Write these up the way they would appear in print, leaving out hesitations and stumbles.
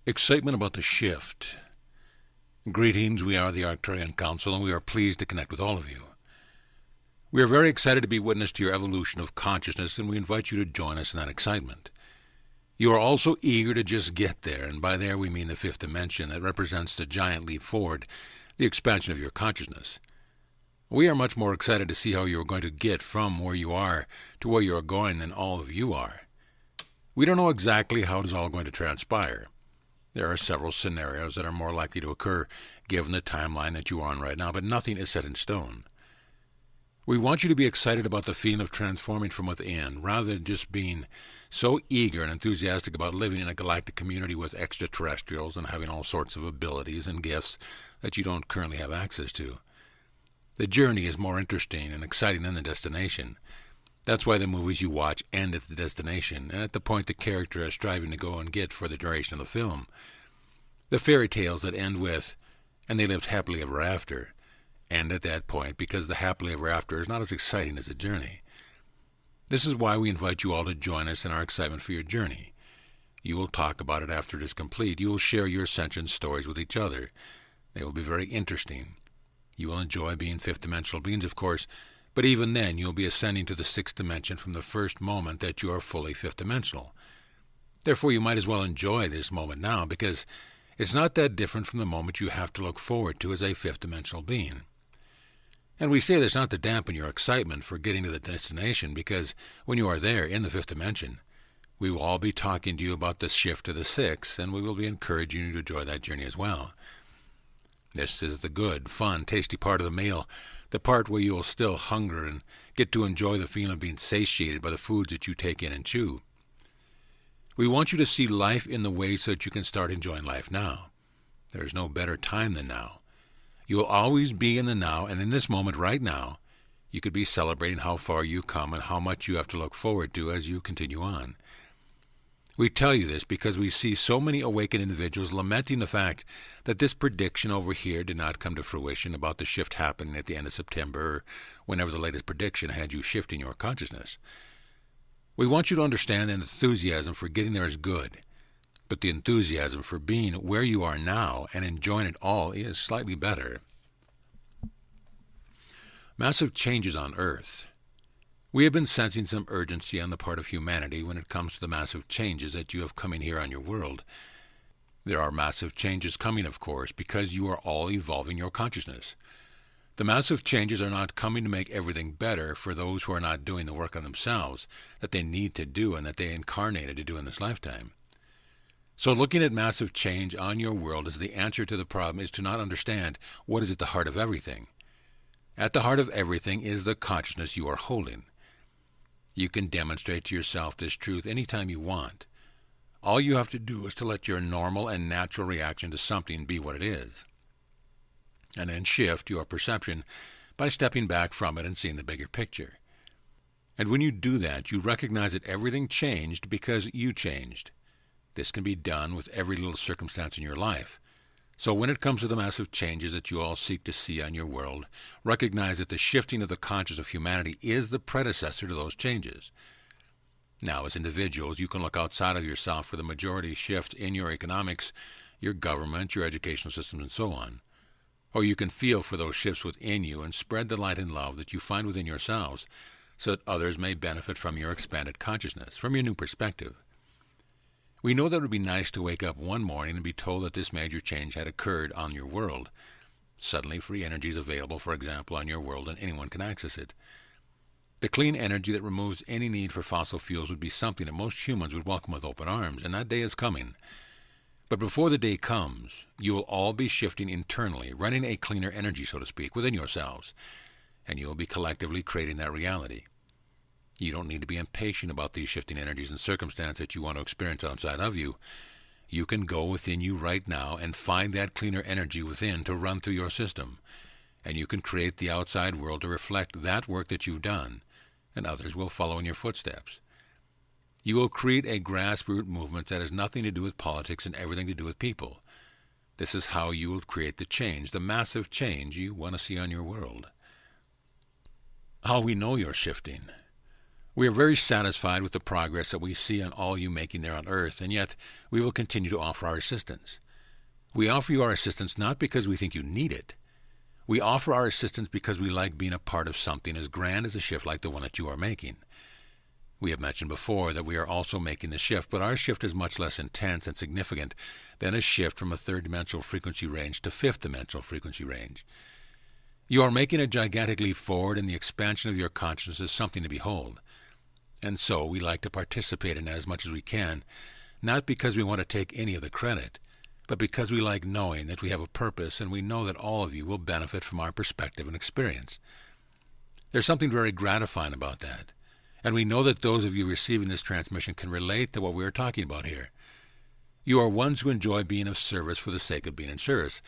Excitement about the shift. Greetings, we are the Arcturian Council, and we are pleased to connect with all of you. We are very excited to be witness to your evolution of consciousness, and we invite you to join us in that excitement. You are also eager to just get there, and by there we mean the fifth dimension that represents the giant leap forward, the expansion of your consciousness. We are much more excited to see how you are going to get from where you are to where you are going than all of you are. We don't know exactly how it is all going to transpire. There are several scenarios that are more likely to occur given the timeline that you are on right now, but nothing is set in stone. We want you to be excited about the feeling of transforming from within, rather than just being so eager and enthusiastic about living in a galactic community with extraterrestrials and having all sorts of abilities and gifts that you don't currently have access to. The journey is more interesting and exciting than the destination. That's why the movies you watch end at the destination, and at the point the character is striving to go and get for the duration of the film. The fairy tales that end with, "and they lived happily ever after," end at that point because the happily ever after is not as exciting as the journey. This is why we invite you all to join us in our excitement for your journey. You will talk about it after it is complete. You will share your ascension stories with each other. They will be very interesting. You will enjoy being fifth-dimensional beings, of course, but even then, you'll be ascending to the sixth dimension from the first moment that you are fully fifth-dimensional. Therefore, you might as well enjoy this moment now, because it's not that different from the moment you have to look forward to as a fifth-dimensional being. And we say this not to dampen your excitement for getting to the destination, because when you are there in the fifth dimension, we will all be talking to you about the shift to the sixth, and we will be encouraging you to enjoy that journey as well. This is the good, fun, tasty part of the meal, the part where you will still hunger and get to enjoy the feeling of being satiated by the foods that you take in and chew. We want you to see life in the way so that you can start enjoying life now. There is no better time than now. You will always be in the now, and in this moment right now, you could be celebrating how far you come and how much you have to look forward to as you continue on. We tell you this because we see so many awakened individuals lamenting the fact that this prediction over here did not come to fruition about the shift happening at the end of September or whenever the latest prediction had you shifting your consciousness. We want you to understand that enthusiasm for getting there is good, but the enthusiasm for being where you are now and enjoying it all is slightly better. Massive changes on Earth. We have been sensing some urgency on the part of humanity when it comes to the massive changes that you have coming here on your world. There are massive changes coming, of course, because you are all evolving your consciousness. The massive changes are not coming to make everything better for those who are not doing the work on themselves that they need to do and that they incarnated to do in this lifetime. So looking at massive change on your world as the answer to the problem is to not understand what is at the heart of everything. At the heart of everything is the consciousness you are holding. You can demonstrate to yourself this truth anytime you want. All you have to do is to let your normal and natural reaction to something be what it is, and then shift your perception by stepping back from it and seeing the bigger picture. And when you do that, you recognize that everything changed because you changed. This can be done with every little circumstance in your life. So when it comes to the massive changes that you all seek to see on your world, recognize that the shifting of the conscious of humanity is the predecessor to those changes. Now, as individuals, you can look outside of yourself for the majority shift in your economics, your government, your educational systems, and so on. Or you can feel for those shifts within you and spread the light and love that you find within yourselves so that others may benefit from your expanded consciousness, from your new perspective. We know that it would be nice to wake up one morning and be told that this major change had occurred on your world. Suddenly free energy is available, for example, on your world, and anyone can access it. The clean energy that removes any need for fossil fuels would be something that most humans would welcome with open arms, and that day is coming. But before the day comes, you will all be shifting internally, running a cleaner energy, so to speak, within yourselves, and you will be collectively creating that reality. You don't need to be impatient about these shifting energies and circumstances that you want to experience outside of you. You can go within you right now and find that cleaner energy within to run through your system, and you can create the outside world to reflect that work that you've done, and others will follow in your footsteps. You will create a grassroots movement that has nothing to do with politics and everything to do with people. This is how you will create the change, the massive change you want to see on your world. How we know you're shifting. We are very satisfied with the progress that we see on all you making there on Earth, and yet we will continue to offer our assistance. We offer you our assistance not because we think you need it. We offer our assistance because we like being a part of something as grand as a shift like the one that you are making. We have mentioned before that we are also making the shift, but our shift is much less intense and significant than a shift from a third-dimensional frequency range to fifth-dimensional frequency range. You are making a gigantic leap forward, and the expansion of your consciousness is something to behold. And so we like to participate in that as much as we can, not because we want to take any of the credit, but because we like knowing that we have a purpose, and we know that all of you will benefit from our perspective and experience. There's something very gratifying about that. And we know that those of you receiving this transmission can relate to what we are talking about here. You are ones who enjoy being of service for the sake of being in service.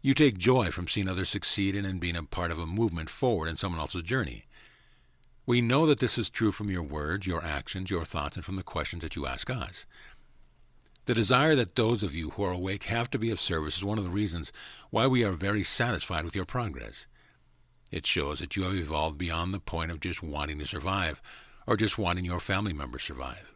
You take joy from seeing others succeed and being a part of a movement forward in someone else's journey. We know that this is true from your words, your actions, your thoughts, and from the questions that you ask us. The desire that those of you who are awake have to be of service is one of the reasons why we are very satisfied with your progress. It shows that you have evolved beyond the point of just wanting to survive, or just wanting your family members to survive.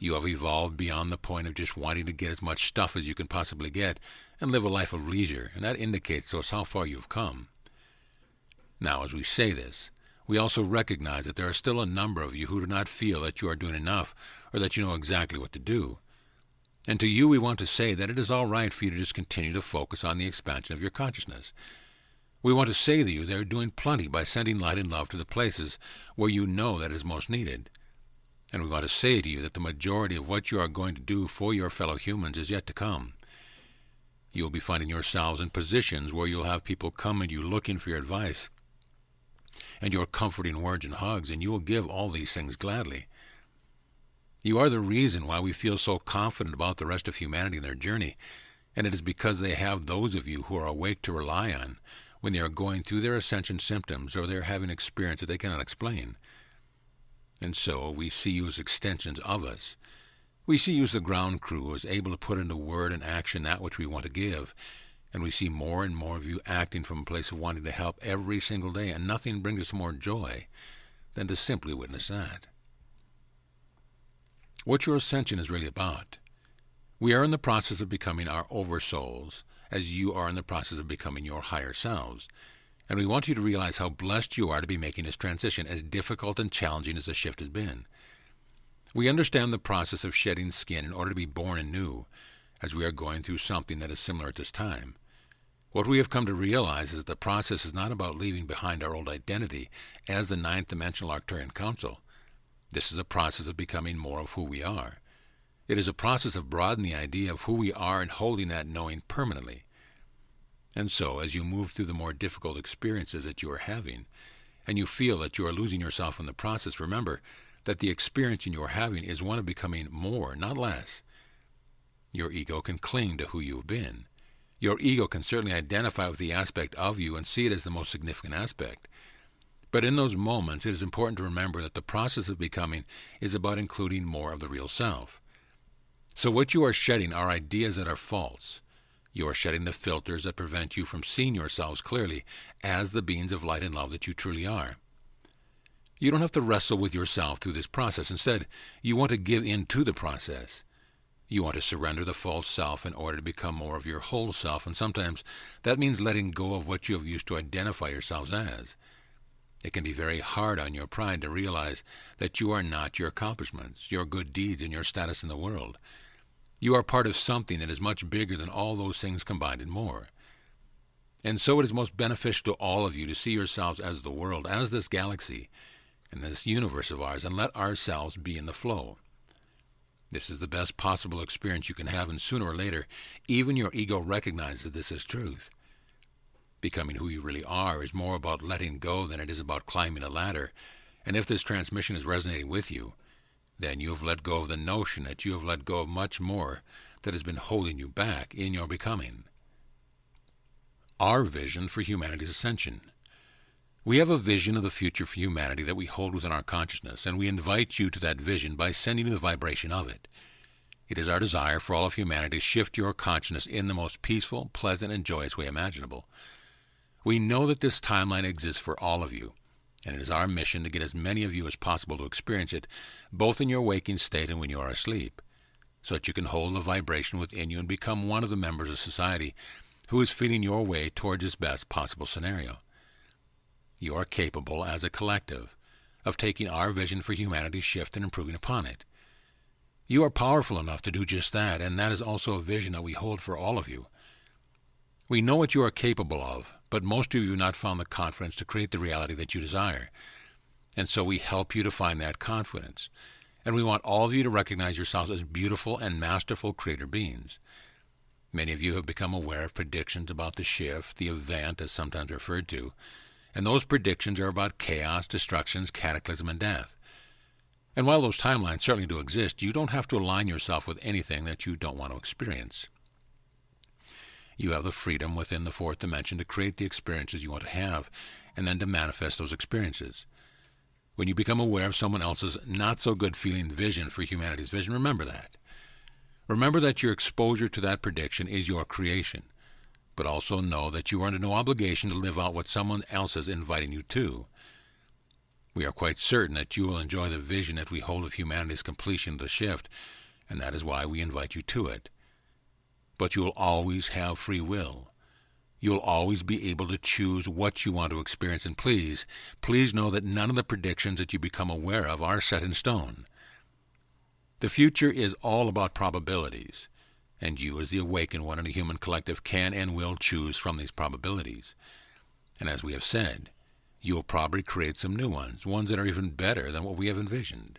You have evolved beyond the point of just wanting to get as much stuff as you can possibly get and live a life of leisure, and that indicates to us how far you have come. Now, as we say this, we also recognize that there are still a number of you who do not feel that you are doing enough or that you know exactly what to do. And to you we want to say that it is all right for you to just continue to focus on the expansion of your consciousness. We want to say to you they are doing plenty by sending light and love to the places where you know that is most needed. And we want to say to you that the majority of what you are going to do for your fellow humans is yet to come. You will be finding yourselves in positions where you'll have people come at you looking for your advice and your comforting words and hugs, and you will give all these things gladly. You are the reason why we feel so confident about the rest of humanity and their journey, and it is because they have those of you who are awake to rely on when they are going through their ascension symptoms or they are having experience that they cannot explain. And so we see you as extensions of us. We see you as the ground crew, as able to put into word and action that which we want to give, and we see more and more of you acting from a place of wanting to help every single day, and nothing brings us more joy than to simply witness that. What your ascension is really about. We are in the process of becoming our oversouls, as you are in the process of becoming your higher selves. And we want you to realize how blessed you are to be making this transition, as difficult and challenging as the shift has been. We understand the process of shedding skin in order to be born anew, as we are going through something that is similar at this time. What we have come to realize is that the process is not about leaving behind our old identity as the ninth dimensional Arcturian Council. This is a process of becoming more of who we are. It is a process of broadening the idea of who we are and holding that knowing permanently. And so, as you move through the more difficult experiences that you are having, and you feel that you are losing yourself in the process, remember that the experience you are having is one of becoming more, not less. Your ego can cling to who you have been. Your ego can certainly identify with the aspect of you and see it as the most significant aspect. But in those moments, it is important to remember that the process of becoming is about including more of the real self. So what you are shedding are ideas that are false. You are shedding the filters that prevent you from seeing yourselves clearly as the beings of light and love that you truly are. You don't have to wrestle with yourself through this process. Instead, you want to give in to the process. You want to surrender the false self in order to become more of your whole self, and sometimes that means letting go of what you have used to identify yourselves as. It can be very hard on your pride to realize that you are not your accomplishments, your good deeds, and your status in the world. You are part of something that is much bigger than all those things combined and more. And so it is most beneficial to all of you to see yourselves as the world, as this galaxy, and this universe of ours, and let ourselves be in the flow. This is the best possible experience you can have, and sooner or later, even your ego recognizes this as truth. Becoming who you really are is more about letting go than it is about climbing a ladder, and if this transmission is resonating with you, then you have let go of the notion that you have let go of much more that has been holding you back in your becoming. Our vision for humanity's ascension. We have a vision of the future for humanity that we hold within our consciousness, and we invite you to that vision by sending you the vibration of it. It is our desire for all of humanity to shift your consciousness in the most peaceful, pleasant, and joyous way imaginable. We know that this timeline exists for all of you, And it is our mission to get as many of you as possible to experience it, both in your waking state and when you are asleep, so that you can hold the vibration within you and become one of the members of society who is feeling your way towards this best possible scenario. You are capable, as a collective, of taking our vision for humanity's shift and improving upon it. You are powerful enough to do just that, and that is also a vision that we hold for all of you. We know what you are capable of, but most of you have not found the confidence to create the reality that you desire. And so we help you to find that confidence. And we want all of you to recognize yourselves as beautiful and masterful creator beings. Many of you have become aware of predictions about the shift, the event as sometimes referred to, and those predictions are about chaos, destructions, cataclysm, and death. And while those timelines certainly do exist, you don't have to align yourself with anything that you don't want to experience. You have the freedom within the fourth dimension to create the experiences you want to have, and then to manifest those experiences. When you become aware of someone else's not-so-good feeling vision for humanity's vision, remember that. Remember that your exposure to that prediction is your creation, but also know that you are under no obligation to live out what someone else is inviting you to. We are quite certain that you will enjoy the vision that we hold of humanity's completion of the shift, and that is why we invite you to it. But you will always have free will. You will always be able to choose what you want to experience, and please know that none of the predictions that you become aware of are set in stone. The future is all about probabilities, and you as the awakened one in a human collective can and will choose from these probabilities. And as we have said, you will probably create some new ones that are even better than what we have envisioned.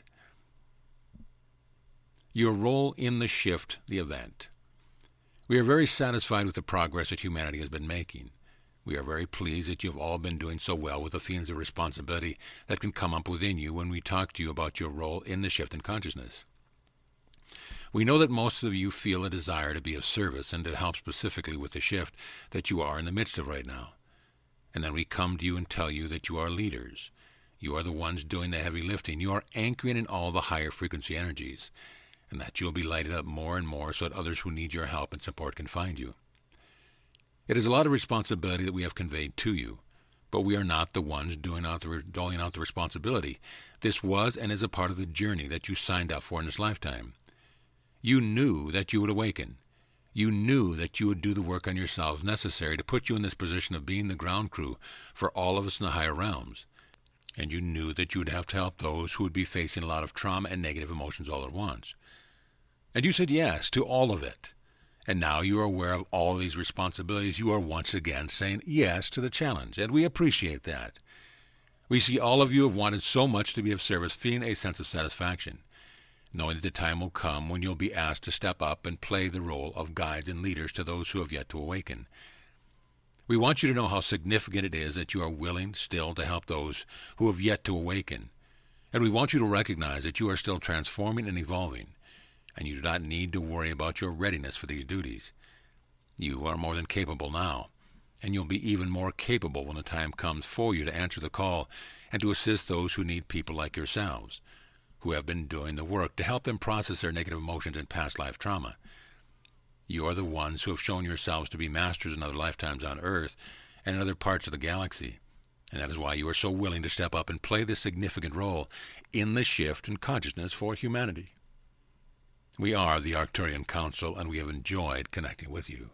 Your role in the shift, the event. We are very satisfied with the progress that humanity has been making. We are very pleased that you have all been doing so well with the feelings of responsibility that can come up within you when we talk to you about your role in the shift in consciousness. We know that most of you feel a desire to be of service and to help specifically with the shift that you are in the midst of right now. And then we come to you and tell you that you are leaders. You are the ones doing the heavy lifting. You are anchoring in all the higher frequency energies, and that you will be lighted up more and more so that others who need your help and support can find you. It is a lot of responsibility that we have conveyed to you, but we are not the ones doling out the responsibility. This was and is a part of the journey that you signed up for in this lifetime. You knew that you would awaken. You knew that you would do the work on yourselves necessary to put you in this position of being the ground crew for all of us in the higher realms. And you knew that you would have to help those who would be facing a lot of trauma and negative emotions all at once. And you said yes to all of it. And now you are aware of all these responsibilities. You are once again saying yes to the challenge, and we appreciate that. We see all of you have wanted so much to be of service, feeling a sense of satisfaction, knowing that the time will come when you'll be asked to step up and play the role of guides and leaders to those who have yet to awaken. We want you to know how significant it is that you are willing still to help those who have yet to awaken. And we want you to recognize that you are still transforming and evolving, and you do not need to worry about your readiness for these duties. You are more than capable now, and you'll be even more capable when the time comes for you to answer the call and to assist those who need people like yourselves, who have been doing the work to help them process their negative emotions and past life trauma. You are the ones who have shown yourselves to be masters in other lifetimes on Earth and in other parts of the galaxy, and that is why you are so willing to step up and play this significant role in the shift in consciousness for humanity. We are the Arcturian Council, and we have enjoyed connecting with you.